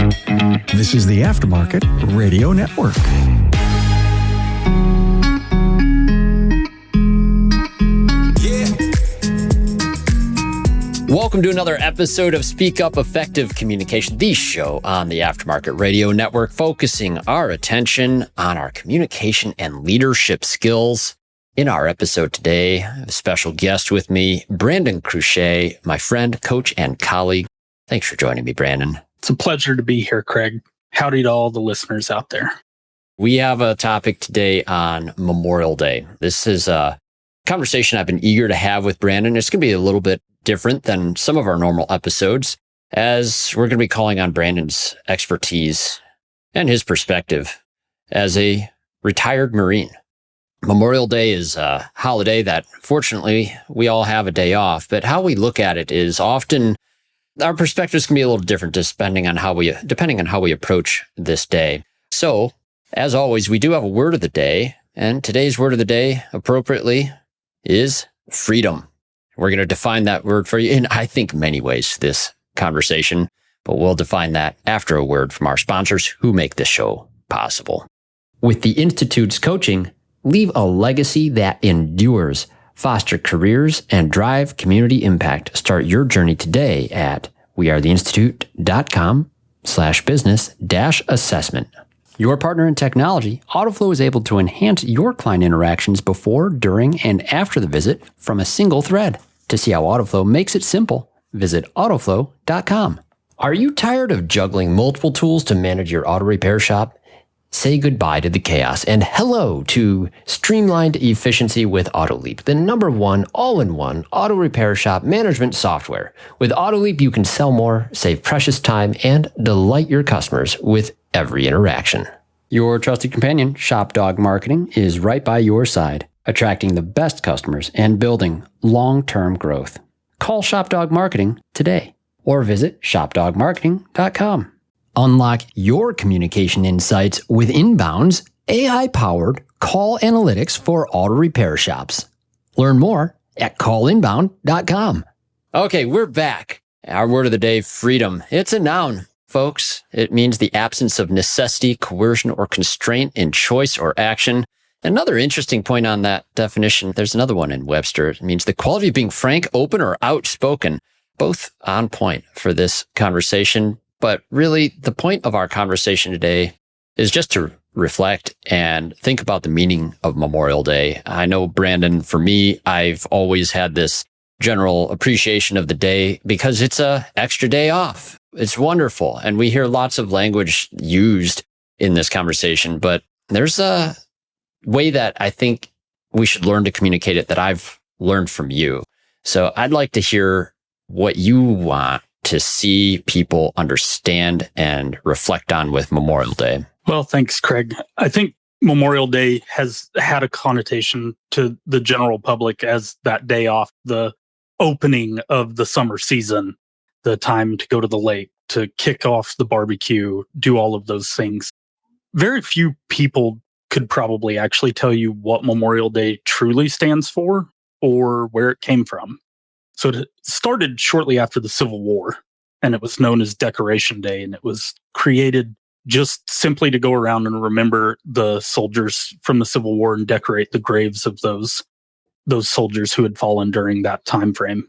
This is the Aftermarket Radio Network. Welcome to another episode of Speak Up Effective Communication, the show on the Aftermarket Radio Network, focusing our attention on our communication and leadership skills. In our episode today, I have a special guest with me, Brandon Crusha, my friend, coach, and colleague. Thanks for joining me, Brandon. It's a pleasure to be here, Craig. Howdy to all the listeners out there. We have a topic today on Memorial Day. This is a conversation I've been eager to have with Brandon. It's going to be a little bit different than some of our normal episodes, as we're going to be calling on Brandon's expertise and his perspective as a retired Marine. Memorial Day is a holiday that, fortunately, we all have a day off, but how we look at it is often our perspectives can be a little different depending on how we approach this day. So, as always, we do have a word of the day, and today's word of the day, appropriately, is freedom. We're going to define that word for you in, I think, many ways this conversation, but we'll define that after a word from our sponsors who make this show possible. With the Institute's coaching, leave a legacy that endures. Foster careers and drive community impact. Start your journey today at wearetheinstitute.com/business-assessment. Your partner in technology, AutoFlow is able to enhance your client interactions before, during, and after the visit from a single thread. To see how AutoFlow makes it simple, visit AutoFlow.com. Are you tired of juggling multiple tools to manage your auto repair shop? Say goodbye to the chaos and hello to streamlined efficiency with AutoLeap, the #1 all-in-one auto repair shop management software. With AutoLeap, you can sell more, save precious time, and delight your customers with every interaction. Your trusted companion, ShopDog Marketing, is right by your side, attracting the best customers and building long-term growth. Call ShopDog Marketing today or visit shopdogmarketing.com. Unlock your communication insights with Inbound's AI-powered call analytics for auto repair shops. Learn more at callinbound.com. Okay, we're back. Our word of the day, freedom. It's a noun, folks. It means the absence of necessity, coercion, or constraint in choice or action. Another interesting point on that definition, there's another one in Webster. It means the quality of being frank, open, or outspoken. Both on point for this conversation. But really, the point of our conversation today is just to reflect and think about the meaning of Memorial Day. I know, Brandon, for me, I've always had this general appreciation of the day because it's an extra day off. It's wonderful. And we hear lots of language used in this conversation, but there's a way that I think we should learn to communicate it that I've learned from you. So I'd like to hear what you want to see people understand and reflect on with Memorial Day. Well, thanks, Craig. I think Memorial Day has had a connotation to the general public as that day off, the opening of the summer season, the time to go to the lake, to kick off the barbecue, do all of those things. Very few people could probably actually tell you what Memorial Day truly stands for or where it came from. So it started shortly after the Civil War, and it was known as Decoration Day, and it was created just simply to go around and remember the soldiers from the Civil War and decorate the graves of those soldiers who had fallen during that time frame.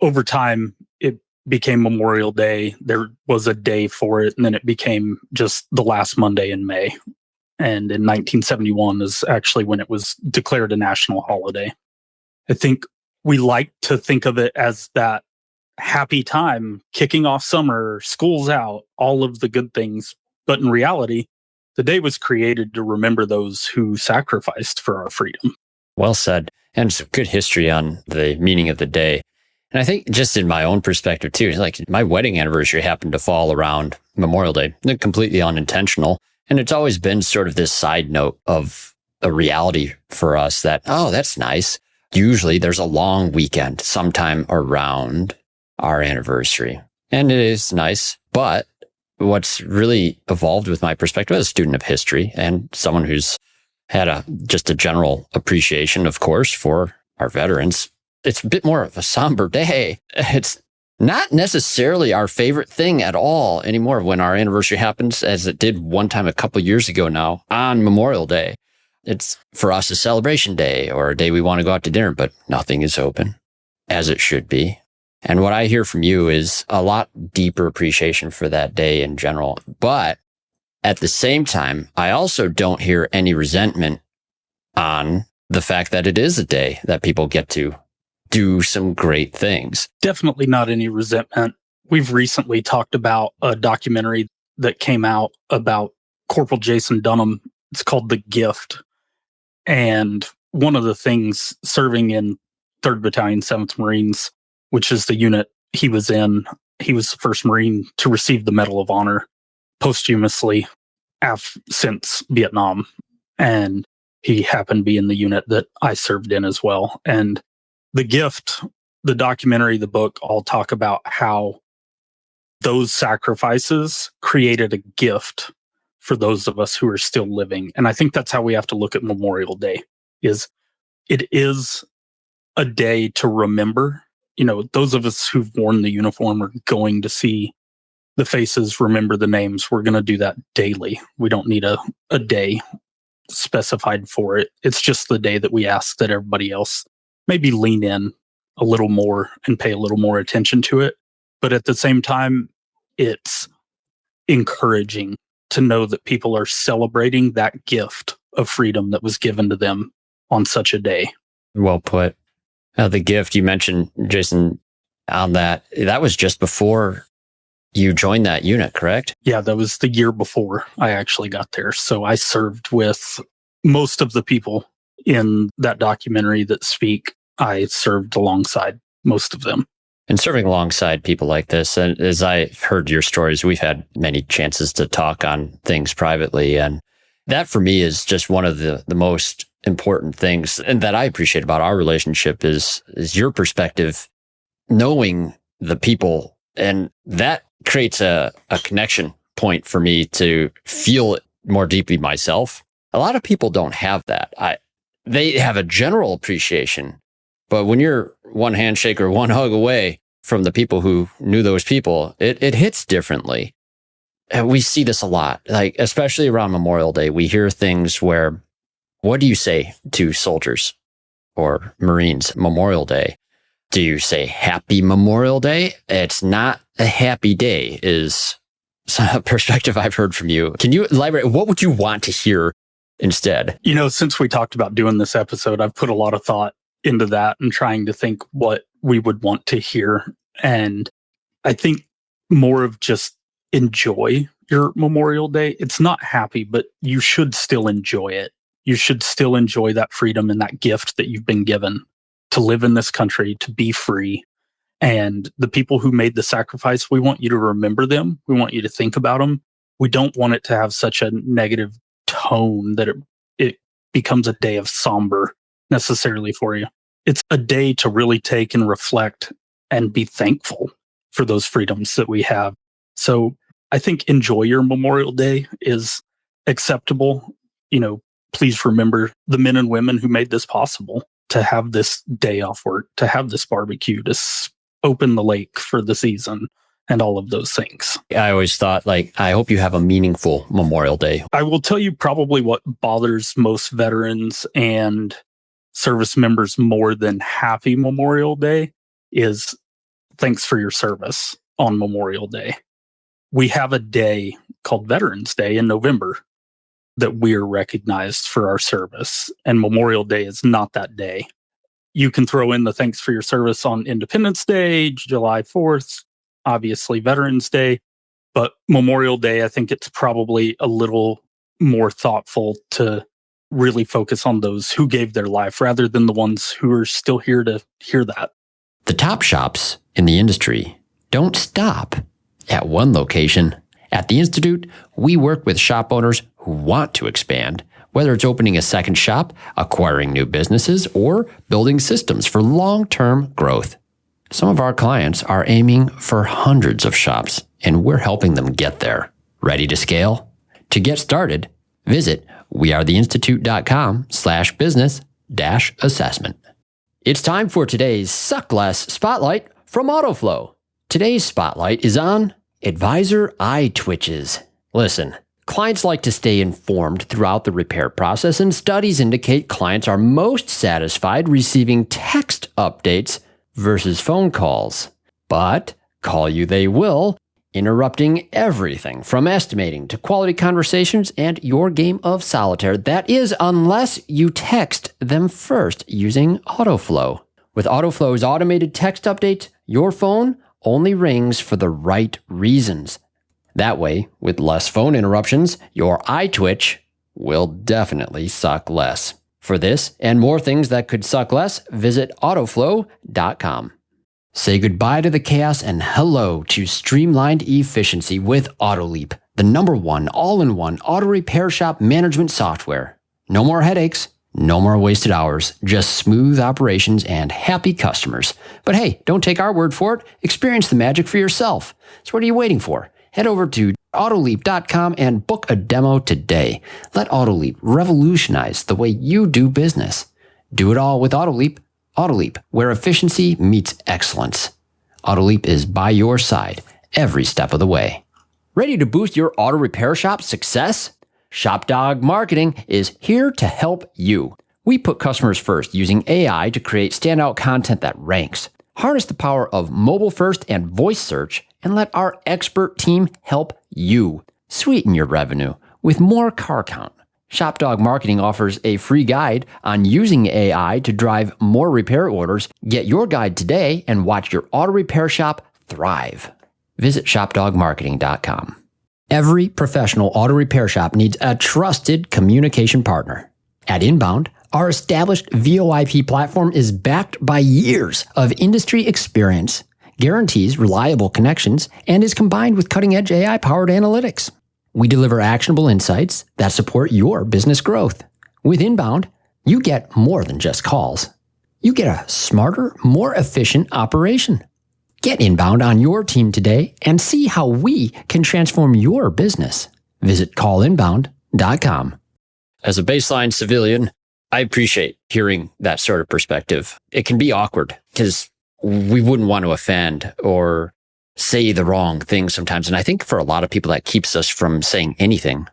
Over time, it became Memorial Day. There was a day for it, and then it became just the last Monday in May. And in 1971 is actually when it was declared a national holiday. I think we like to think of it as that happy time, kicking off summer, school's out, all of the good things. But in reality, the day was created to remember those who sacrificed for our freedom. Well said. And some good history on the meaning of the day. And I think just in my own perspective too, like my wedding anniversary happened to fall around Memorial Day, completely unintentional. And it's always been sort of this side note of a reality for us that, oh, that's nice. Usually there's a long weekend sometime around our anniversary. And it is nice. But what's really evolved with my perspective as a student of history and someone who's had just a general appreciation, of course, for our veterans, it's a bit more of a somber day. It's Not necessarily our favorite thing at all anymore when our anniversary happens, as it did one time a couple years ago now on Memorial Day. It's for us a celebration day or a day we want to go out to dinner, but nothing is open as it should be. And what I hear from you is a lot deeper appreciation for that day in general. But at the same time, I also don't hear any resentment on the fact that it is a day that people get to do some great things. Definitely not any resentment. We've recently talked about a documentary that came out about Corporal Jason Dunham. It's called The Gift. And one of the things serving in 3rd Battalion, 7th Marines, which is the unit he was in, he was the first Marine to receive the Medal of Honor posthumously since Vietnam. And he happened to be in the unit that I served in as well. And The Gift, the documentary, the book, all talk about how those sacrifices created a gift for those of us who are still living. And I think that's how we have to look at Memorial Day. It is a day to remember. Those of us who've worn the uniform are going to see the faces, remember the names. We're going to do that daily. We don't need a day specified for it. It's just the day that we ask that everybody else maybe lean in a little more and pay a little more attention to it. But at the same time, it's encouraging to know that people are celebrating that gift of freedom that was given to them on such a day. Well put. The gift you mentioned, Jason, on that was just before you joined that unit, correct? Yeah, that was the year before I actually got there. So I served with most of the people in that documentary that speak. I served alongside most of them. And serving alongside people like this, and as I've heard your stories, we've had many chances to talk on things privately. And that for me is just one of the most important things, and that I appreciate about our relationship is your perspective, knowing the people. And that creates a connection point for me to feel it more deeply myself. A lot of people don't have that. They have a general appreciation, but when you're one handshake or one hug away from the people who knew those people, it hits differently. And we see this a lot, like especially around Memorial Day. We hear things where, what do you say to soldiers or Marines Memorial Day? Do you say Happy Memorial Day? It's not a happy day, is a perspective I've heard from you. Can you elaborate? What would you want to hear instead? Since we talked about doing this episode, I've put a lot of thought into that and trying to think what we would want to hear. And I think more of just enjoy your Memorial Day. It's not happy, but you should still enjoy it. You should still enjoy that freedom and that gift that you've been given to live in this country, to be free. And the people who made the sacrifice, we want you to remember them. We want you to think about them. We don't want it to have such a negative tone that it becomes a day of somber necessarily for you. It's a day to really take and reflect and be thankful for those freedoms that we have. So I think enjoy your Memorial Day is acceptable. Please remember the men and women who made this possible, to have this day off work, to have this barbecue, to open the lake for the season, and all of those things. I always thought, I hope you have a meaningful Memorial Day. I will tell you probably what bothers most veterans and service members more than Happy Memorial Day is thanks for your service on Memorial Day. We have a day called Veterans Day in November that we're recognized for our service, and Memorial Day is not that day. You can throw in the thanks for your service on Independence Day, July 4th, obviously Veterans Day, but Memorial Day, I think it's probably a little more thoughtful to really focus on those who gave their life rather than the ones who are still here to hear that. The top shops in the industry don't stop at one location. At the Institute, we work with shop owners who want to expand, whether it's opening a second shop, acquiring new businesses, or building systems for long-term growth. Some of our clients are aiming for hundreds of shops, and we're helping them get there. Ready to scale? To get started, visit wearetheinstitute.com/business-assessment. It's time for today's Suck Less Spotlight from AutoFlow. Today's spotlight is on advisor eye twitches. Listen, clients like to stay informed throughout the repair process, and studies indicate clients are most satisfied receiving text updates versus phone calls. But call you they will, interrupting everything from estimating to quality conversations and your game of solitaire. That is, unless you text them first using AutoFlow. With AutoFlow's automated text updates, your phone only rings for the right reasons. That way, with less phone interruptions, your eye twitch will definitely suck less. For this and more things that could suck less, visit AutoFlow.com. Say goodbye to the chaos and hello to streamlined efficiency with AutoLeap, the #1 all-in-one auto repair shop management software. No more headaches, no more wasted hours, just smooth operations and happy customers. But hey, don't take our word for it. Experience the magic for yourself. So what are you waiting for? Head over to AutoLeap.com and book a demo today. Let AutoLeap revolutionize the way you do business. Do it all with AutoLeap. AutoLeap, where efficiency meets excellence. AutoLeap is by your side every step of the way. Ready to boost your auto repair shop success? ShopDog Marketing is here to help you. We put customers first using AI to create standout content that ranks. Harness the power of mobile first and voice search and let our expert team help you sweeten your revenue with more car count. ShopDog Marketing offers a free guide on using AI to drive more repair orders. Get your guide today and watch your auto repair shop thrive. Visit shopdogmarketing.com. Every professional auto repair shop needs a trusted communication partner. At Inbound, our established VoIP platform is backed by years of industry experience, guarantees reliable connections, and is combined with cutting-edge AI-powered analytics. We deliver actionable insights that support your business growth. With Inbound, you get more than just calls. You get a smarter, more efficient operation. Get Inbound on your team today and see how we can transform your business. Visit callinbound.com. As a baseline civilian, I appreciate hearing that sort of perspective. It can be awkward because we wouldn't want to offend or say the wrong thing sometimes. And I think for a lot of people that keeps us from saying anything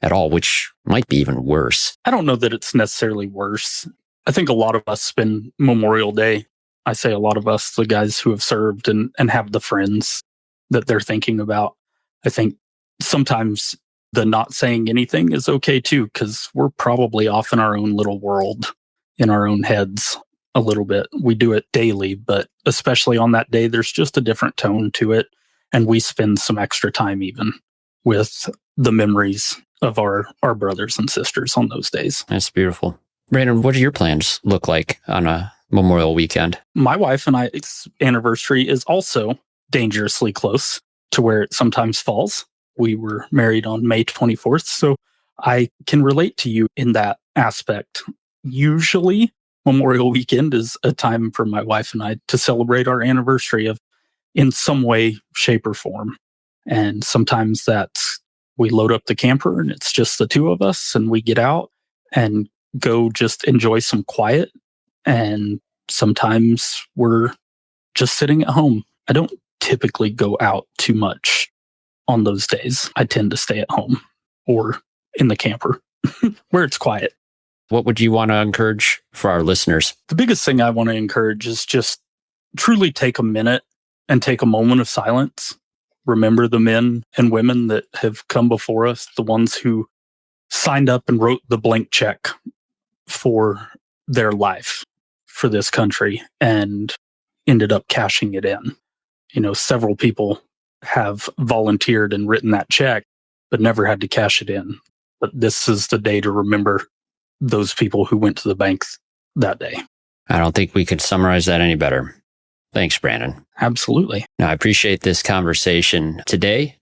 at all, which might be even worse. I don't know that it's necessarily worse. I think a lot of us spend Memorial Day. I say a lot of us, the guys who have served and have the friends that they're thinking about. I think sometimes the not saying anything is okay too, because we're probably off in our own little world, in our own heads a little bit. We do it daily, but especially on that day, there's just a different tone to it. And we spend some extra time even with the memories of our brothers and sisters on those days. That's beautiful. Brandon, what do your plans look like on a Memorial weekend? My wife and I's anniversary is also dangerously close to where it sometimes falls. We were married on May 24th, so I can relate to you in that aspect. Usually, Memorial weekend is a time for my wife and I to celebrate our anniversary in some way, shape, or form. And sometimes that's we load up the camper and it's just the two of us and we get out and go just enjoy some quiet. And sometimes we're just sitting at home. I don't typically go out too much on those days. I tend to stay at home or in the camper where it's quiet. What would you want to encourage for our listeners? The biggest thing I want to encourage is just truly take a minute and take a moment of silence. Remember the men and women that have come before us, the ones who signed up and wrote the blank check for their life for this country and ended up cashing it in. You know, several people have volunteered and written that check, but never had to cash it in. But this is the day to remember those people who went to the bank that day. I don't think we could summarize that any better. Thanks, Brandon. Absolutely. Now, I appreciate this conversation today.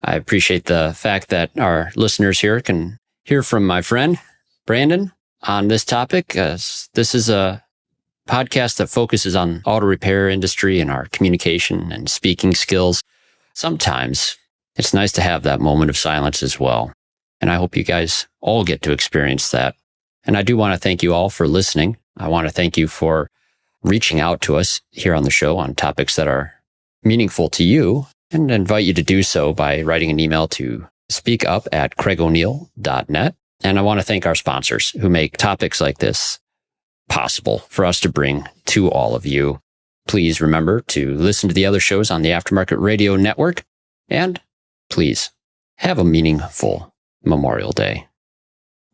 I appreciate the fact that our listeners here can hear from my friend, Brandon, on this topic. This is a podcast that focuses on auto repair industry and our communication and speaking skills. Sometimes it's nice to have that moment of silence as well. And I hope you guys all get to experience that. And I do want to thank you all for listening. I want to thank you for reaching out to us here on the show on topics that are meaningful to you, and invite you to do so by writing an email to speakup@craigoneil.net. And I want to thank our sponsors who make topics like this possible for us to bring to all of you. Please remember to listen to the other shows on the Aftermarket Radio Network, and please have a meaningful Memorial Day.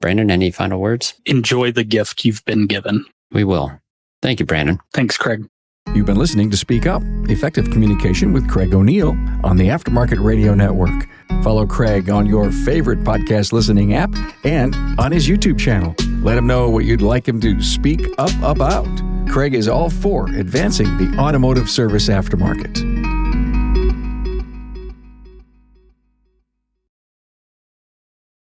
Brandon, any final words? Enjoy the gift you've been given. We will. Thank you, Brandon. Thanks, Craig. You've been listening to Speak Up, effective communication with Craig O'Neill on the Aftermarket Radio Network. Follow Craig on your favorite podcast listening app and on his YouTube channel. Let him know what you'd like him to speak up about. Craig is all for advancing the automotive service aftermarket.